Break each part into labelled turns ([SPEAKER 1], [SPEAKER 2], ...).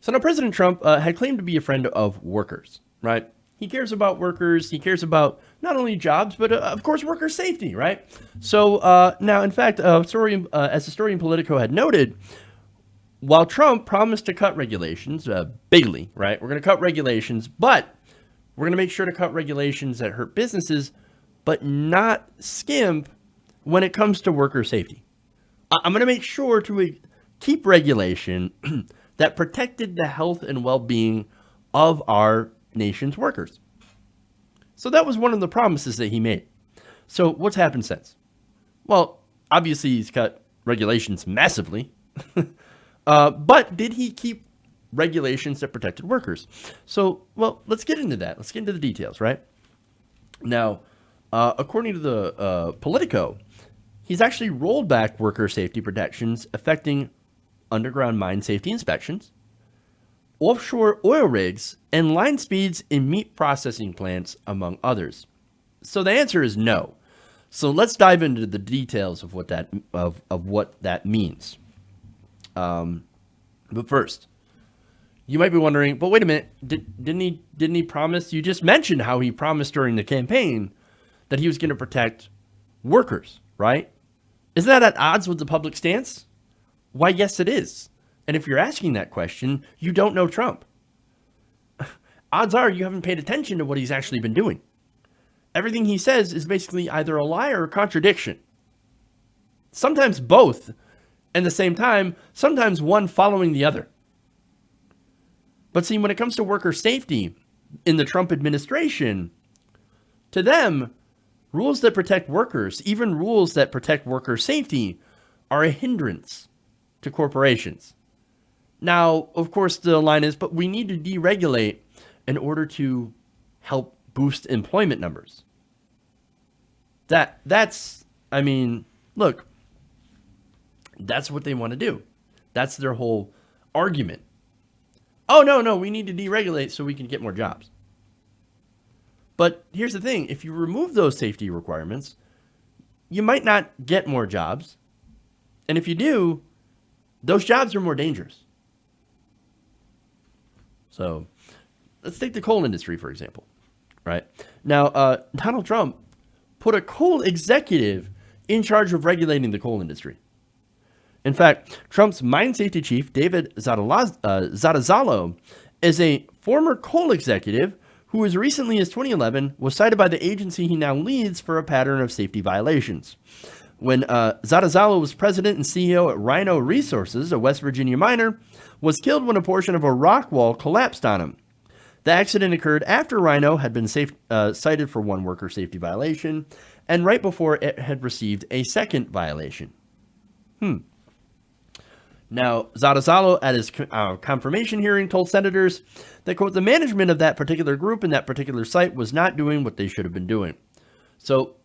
[SPEAKER 1] So now President Trump had claimed to be a friend of workers, right? He cares about workers. He cares about not only jobs, but of course, worker safety, right? So now, in fact, as the story in Politico had noted, while Trump promised to cut regulations bigly, right? We're going to cut regulations, but we're going to make sure to cut regulations that hurt businesses, but not skimp when it comes to worker safety. I'm going to make sure to keep regulation that protected the health and well-being of our nation's workers. So that was one of the promises that he made. So what's happened since? Well, obviously he's cut regulations massively. But did he keep regulations that protected workers? So, well, let's get into that. Let's get into the details, right? Now, according to the Politico, he's actually rolled back worker safety protections affecting underground mine safety inspections, offshore oil rigs, and line speeds in meat processing plants, among others. So the answer is no. So let's dive into the details of what that means. But first, you might be wondering, but wait a minute, didn't he promise? You just mentioned how he promised during the campaign that he was going to protect workers, right? Isn't that at odds with the public stance? Why, yes, it is. And if you're asking that question, you don't know Trump. Odds are you haven't paid attention to what he's actually been doing. Everything he says is basically either a lie or a contradiction. Sometimes both. At the same time, sometimes one following the other. But see, when it comes to worker safety in the Trump administration, to them, rules that protect workers, even rules that protect worker safety, are a hindrance to corporations. Now, of course, the line is, but we need to deregulate in order to help boost employment numbers. Look, that's what they want to do. That's their whole argument. Oh, no, we need to deregulate so we can get more jobs. But here's the thing. If you remove those safety requirements, you might not get more jobs. And if you do, those jobs are more dangerous. So let's take the coal industry, for example. Right? Now, Donald Trump put a coal executive in charge of regulating the coal industry. In fact, Trump's mine safety chief, David Zatazalo, is a former coal executive who, as recently as 2011, was cited by the agency he now leads for a pattern of safety violations. When Zatazalo was president and CEO at Rhino Resources, a West Virginia miner, was killed when a portion of a rock wall collapsed on him. The accident occurred after Rhino had been cited for one worker safety violation, and right before it had received a second violation. Now, Zatazalo, at his confirmation hearing, told senators that, quote, the management of that particular group and that particular site was not doing what they should have been doing. So,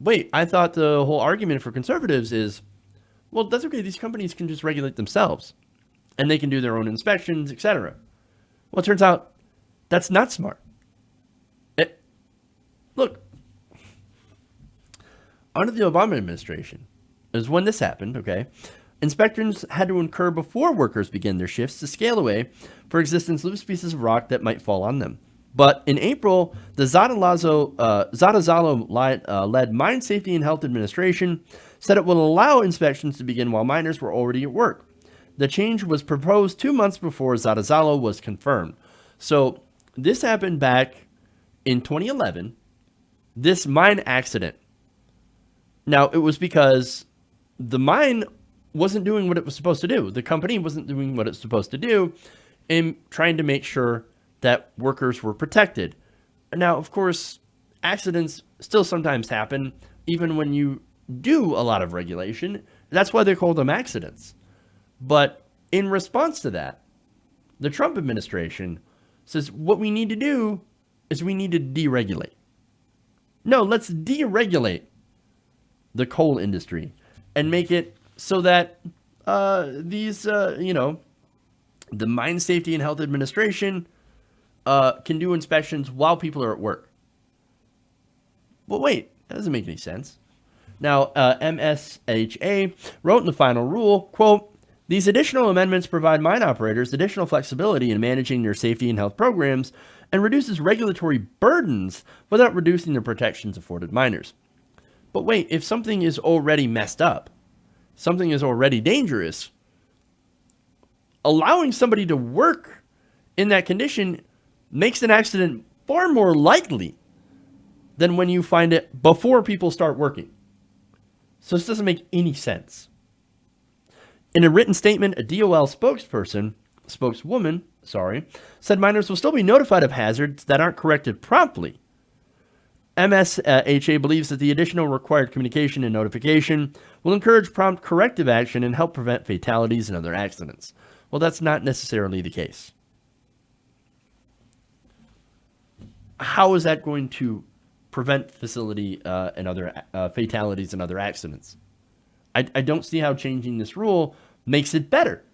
[SPEAKER 1] wait, I thought the whole argument for conservatives is, well, that's okay. These companies can just regulate themselves, and they can do their own inspections, etc. Well, it turns out that's not smart. Look, under the Obama administration is when this happened, okay? Inspectors had to incur before workers began their shifts to scale away for existence loose pieces of rock that might fall on them. But in April, the Zatazalo-led Mine Safety and Health Administration said it will allow inspections to begin while miners were already at work. The change was proposed 2 months before Zatazalo was confirmed. So this happened back in 2011, this mine accident. Now, it was because the mine wasn't doing what it was supposed to do. The company wasn't doing what it's supposed to do in trying to make sure that workers were protected. Now, of course, accidents still sometimes happen, even when you do a lot of regulation. That's why they call them accidents. But in response to that, the Trump administration says what we need to do is we need to deregulate. No, let's deregulate the coal industry and make it so that the Mine Safety and Health Administration can do inspections while people are at work. Well, wait, that doesn't make any sense. Now, MSHA wrote in the final rule, quote, These additional amendments provide mine operators additional flexibility in managing their safety and health programs and reduces regulatory burdens without reducing the protections afforded miners. But wait, if something is already messed up, something is already dangerous, allowing somebody to work in that condition makes an accident far more likely than when you find it before people start working. So this doesn't make any sense. In a written statement, a DOL spokeswoman, said miners will still be notified of hazards that aren't corrected promptly. MSHA believes that the additional required communication and notification will encourage prompt corrective action and help prevent fatalities and other accidents. Well, that's not necessarily the case. How is that going to prevent facility and other fatalities and other accidents? I don't see how changing this rule makes it better.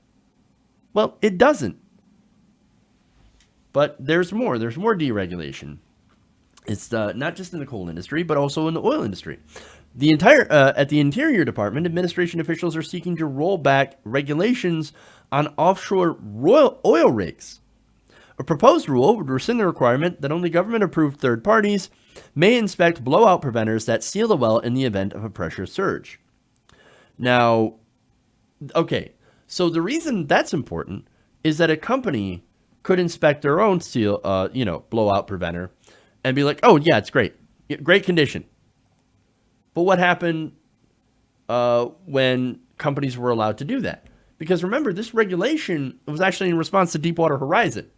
[SPEAKER 1] Well, it doesn't. But there's more. There's more deregulation. It's not just in the coal industry, but also in the oil industry. At the Interior Department, administration officials are seeking to roll back regulations on offshore oil rigs. A proposed rule would rescind the requirement that only government-approved third parties may inspect blowout preventers that seal the well in the event of a pressure surge. Now, okay, so the reason that's important is that a company could inspect their own blowout preventer and be like, oh, yeah, it's great. Great condition. But what happened when companies were allowed to do that? Because remember, this regulation was actually in response to Deepwater Horizon,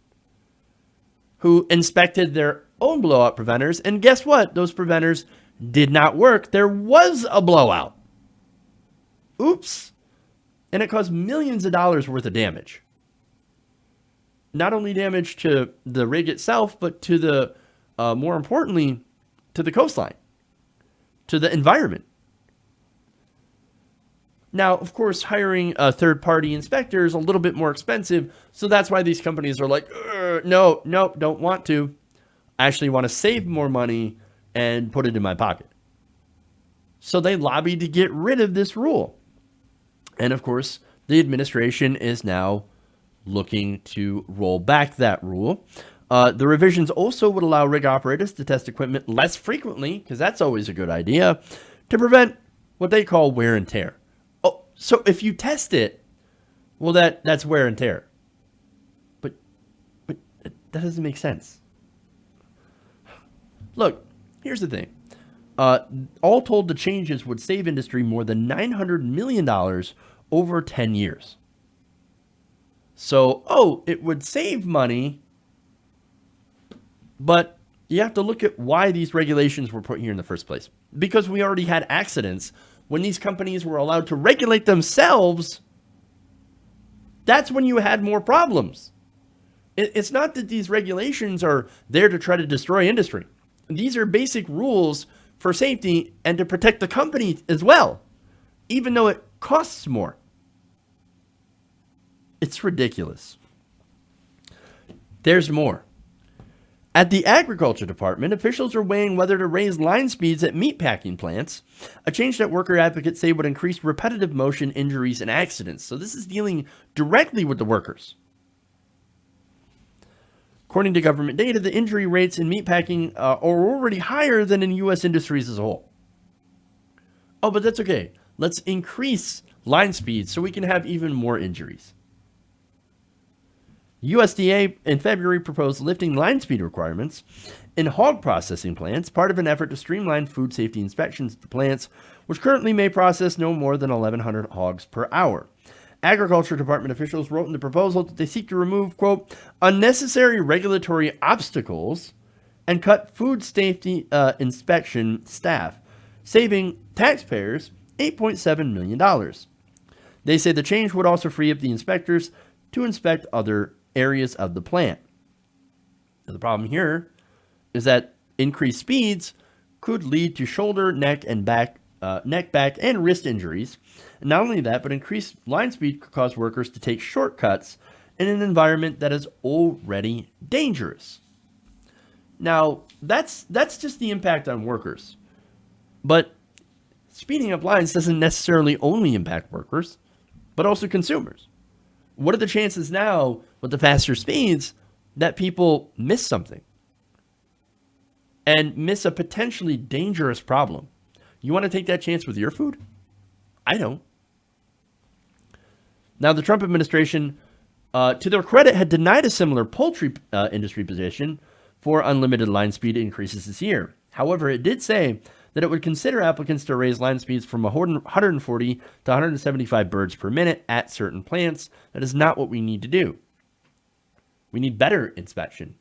[SPEAKER 1] who inspected their own blowout preventers. And guess what? Those preventers did not work. There was a blowout. Oops. And it caused millions of dollars worth of damage. Not only damage to the rig itself, but to the, more importantly, to the coastline, to the environment. Now, of course, hiring a third-party inspector is a little bit more expensive, so that's why these companies are like, no, don't want to. I actually want to save more money and put it in my pocket. So they lobbied to get rid of this rule. And of course, the administration is now looking to roll back that rule. The revisions also would allow rig operators to test equipment less frequently, because that's always a good idea, to prevent what they call wear and tear. Oh, so if you test it, well, that's wear and tear. But that doesn't make sense. Look, here's the thing. All told, the changes would save industry more than $900 million over 10 years. So, it would save money, but you have to look at why these regulations were put here in the first place. Because we already had accidents when these companies were allowed to regulate themselves. That's when you had more problems. It's not that these regulations are there to try to destroy industry. These are basic rules for safety and to protect the company as well, even though it costs more. It's ridiculous. There's more. At the Agriculture Department, officials are weighing whether to raise line speeds at meatpacking plants, a change that worker advocates say would increase repetitive motion injuries and accidents. So this is dealing directly with the workers. According to government data, the injury rates in meatpacking are already higher than in U.S. industries as a whole. Oh, but that's okay. Let's increase line speeds so we can have even more injuries. USDA in February proposed lifting line speed requirements in hog processing plants, part of an effort to streamline food safety inspections at the plants, which currently may process no more than 1,100 hogs per hour. Agriculture Department officials wrote in the proposal that they seek to remove, quote, unnecessary regulatory obstacles and cut food safety inspection staff, saving taxpayers $8.7 million. They say the change would also free up the inspectors to inspect other areas of the plant. Now, the problem here is that increased speeds could lead to shoulder, neck, back, and wrist injuries. And not only that, but increased line speed could cause workers to take shortcuts in an environment that is already dangerous. Now, that's just the impact on workers. But speeding up lines doesn't necessarily only impact workers, but also consumers. What are the chances now with the faster speeds that people miss something and miss a potentially dangerous problem? You want to take that chance with your food? I don't. Now, the Trump administration, to their credit, had denied a similar poultry industry position for unlimited line speed increases this year. However, it did say that it would consider applicants to raise line speeds from 140 to 175 birds per minute at certain plants. That is not what we need to do. We need better inspection.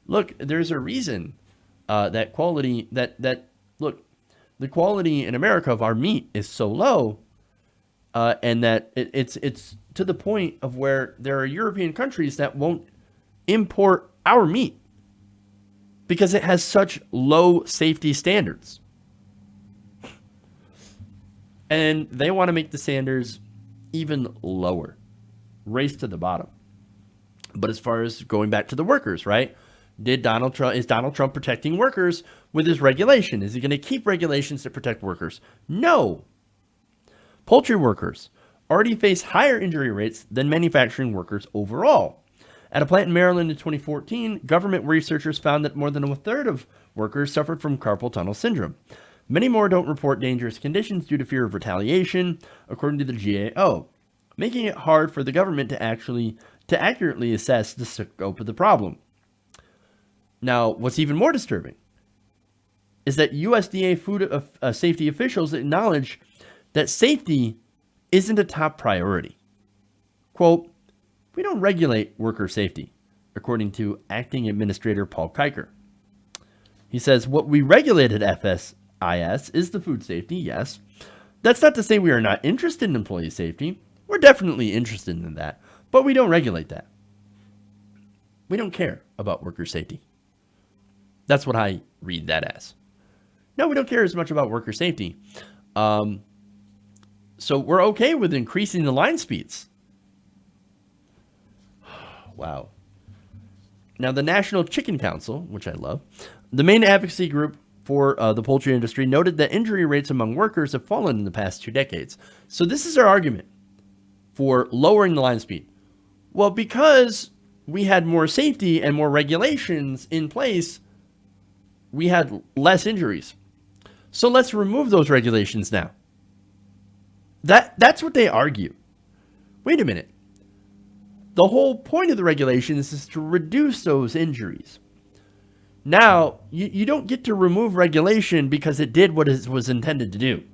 [SPEAKER 1] Look, there's a reason that quality, look, the quality in America of our meat is so low, and that it's to the point of where there are European countries that won't import our meat because it has such low safety standards. And they want to make the standards even lower, race to the bottom. But as far as going back to the workers, right? Is Donald Trump protecting workers with his regulation? Is he going to keep regulations to protect workers? No. Poultry workers already face higher injury rates than manufacturing workers overall. At a plant in Maryland in 2014, government researchers found that more than a third of workers suffered from carpal tunnel syndrome. Many more don't report dangerous conditions due to fear of retaliation, according to the GAO, making it hard for the government to accurately assess the scope of the problem. Now, what's even more disturbing is that USDA food safety officials acknowledge that safety isn't a top priority. Quote, "We don't regulate worker safety," according to Acting Administrator Paul Kiker. He says, "What we regulate at FSIS is the food safety, yes. That's not to say we are not interested in employee safety. We're definitely interested in that, but we don't regulate that. We don't care about worker safety." That's what I read that as. No, we don't care as much about worker safety. So we're okay with increasing the line speeds. Wow. Now, the National Chicken Council, which I love, the main advocacy group for the poultry industry, noted that injury rates among workers have fallen in the past 2 decades. So this is our argument for lowering the line speed. Well, because we had more safety and more regulations in place, we had less injuries. So let's remove those regulations now. That's what they argue. Wait a minute. The whole point of the regulations is to reduce those injuries. Now, you don't get to remove regulation because it did what it was intended to do.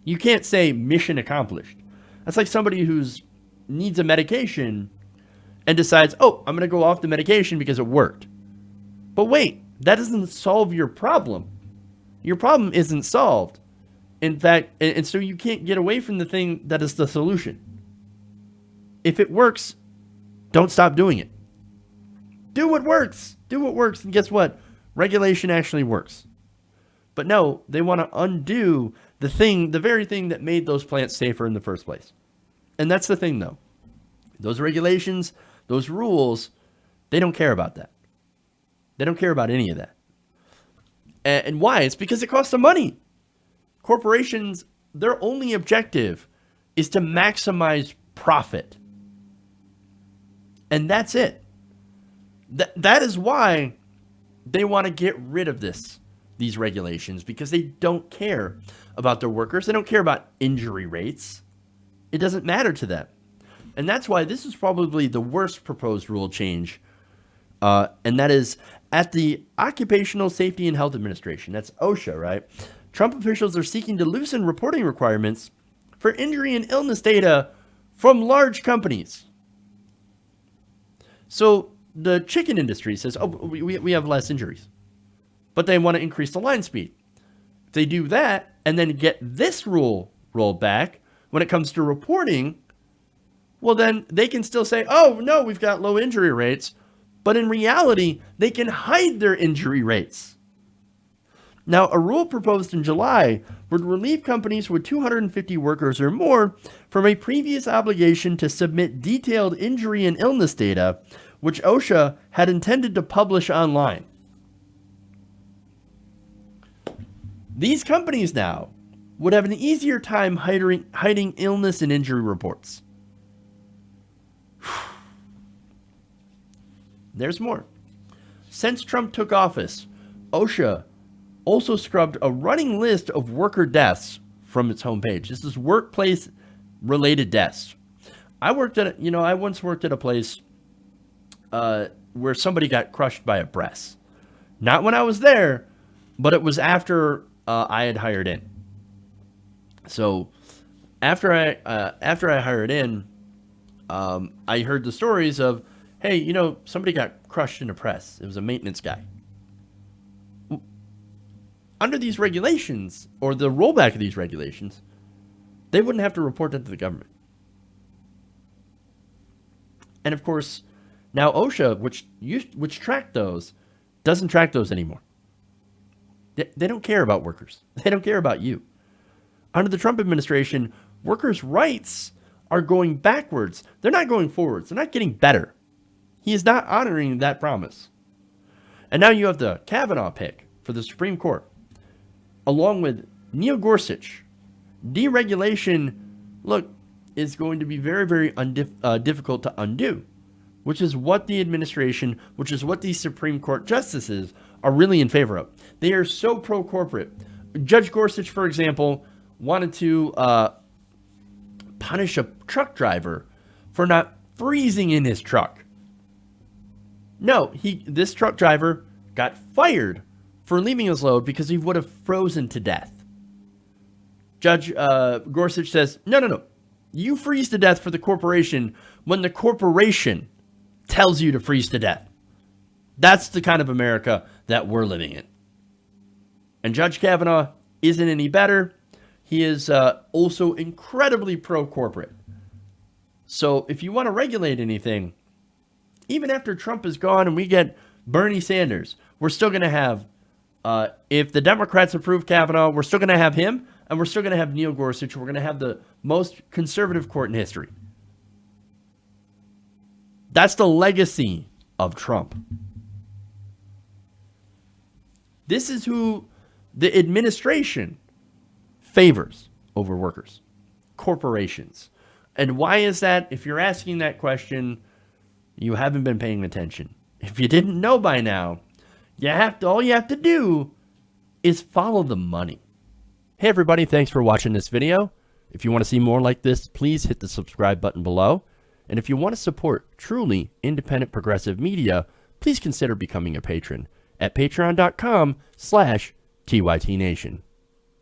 [SPEAKER 1] You can't say mission accomplished. That's like somebody who needs a medication and decides, oh, I'm going to go off the medication because it worked. But wait, that doesn't solve your problem. Your problem isn't solved. In fact, and so you can't get away from the thing that is the solution. If it works, don't stop doing it. Do what works. Do what works. And guess what? Regulation actually works. But no, they want to undo the very thing that made those plants safer in the first place. And that's the thing, though. Those regulations, those rules, they don't care about that. They don't care about any of that. And why? It's because it costs them money. Corporations, their only objective is to maximize profit. And that's it. That is why they want to get rid of these regulations, because they don't care about their workers. They don't care about injury rates. It doesn't matter to them. And that's why this is probably the worst proposed rule change. And that is at the Occupational Safety and Health Administration. That's OSHA, right? Trump officials are seeking to loosen reporting requirements for injury and illness data from large companies. So the chicken industry says, oh, we have less injuries, but they want to increase the line speed. If they do that and then get this rule rolled back when it comes to reporting, well, then they can still say, oh, no, we've got low injury rates. But in reality, they can hide their injury rates. Now, a rule proposed in July would relieve companies with 250 workers or more from a previous obligation to submit detailed injury and illness data, which OSHA had intended to publish online. These companies now would have an easier time hiding illness and injury reports. There's more. Since Trump took office, OSHA also scrubbed a running list of worker deaths from its homepage. This is workplace-related deaths. I once worked at a place where somebody got crushed by a press. Not when I was there, but it was after I had hired in. So after I hired in, I heard the stories of, hey, somebody got crushed in a press. It was a maintenance guy. Under these regulations, or the rollback of these regulations, they wouldn't have to report that to the government. And of course, now OSHA, which tracked those, doesn't track those anymore. They don't care about workers. They don't care about you. Under the Trump administration, workers' rights are going backwards. They're not going forwards. They're not getting better. He is not honoring that promise. And now you have the Kavanaugh pick for the Supreme Court, along with Neil Gorsuch. Deregulation, look, is going to be very, very difficult to undo, which is what the administration, which is what these Supreme Court justices are really in favor of. They are so pro-corporate. Judge Gorsuch, for example, wanted to punish a truck driver for not freezing in his truck. No, this truck driver got fired for leaving his load because he would have frozen to death. Judge Gorsuch says, no. You freeze to death for the corporation when the corporation tells you to freeze to death. That's the kind of America that we're living in. And Judge Kavanaugh isn't any better. He is also incredibly pro-corporate. So if you want to regulate anything, even after Trump is gone and we get Bernie Sanders, we're still going to have, if the Democrats approve Kavanaugh, we're still going to have him, and we're still going to have Neil Gorsuch. We're going to have the most conservative court in history. That's the legacy of Trump. This is who the administration favors over workers, corporations. And why is that? If you're asking that question, you haven't been paying attention. If you didn't know by now, all you have to do is follow the money. Hey everybody, thanks for watching this video. If you want to see more like this, please hit the subscribe button below. And if you want to support truly independent progressive media, please consider becoming a patron at patreon.com/TYTNation.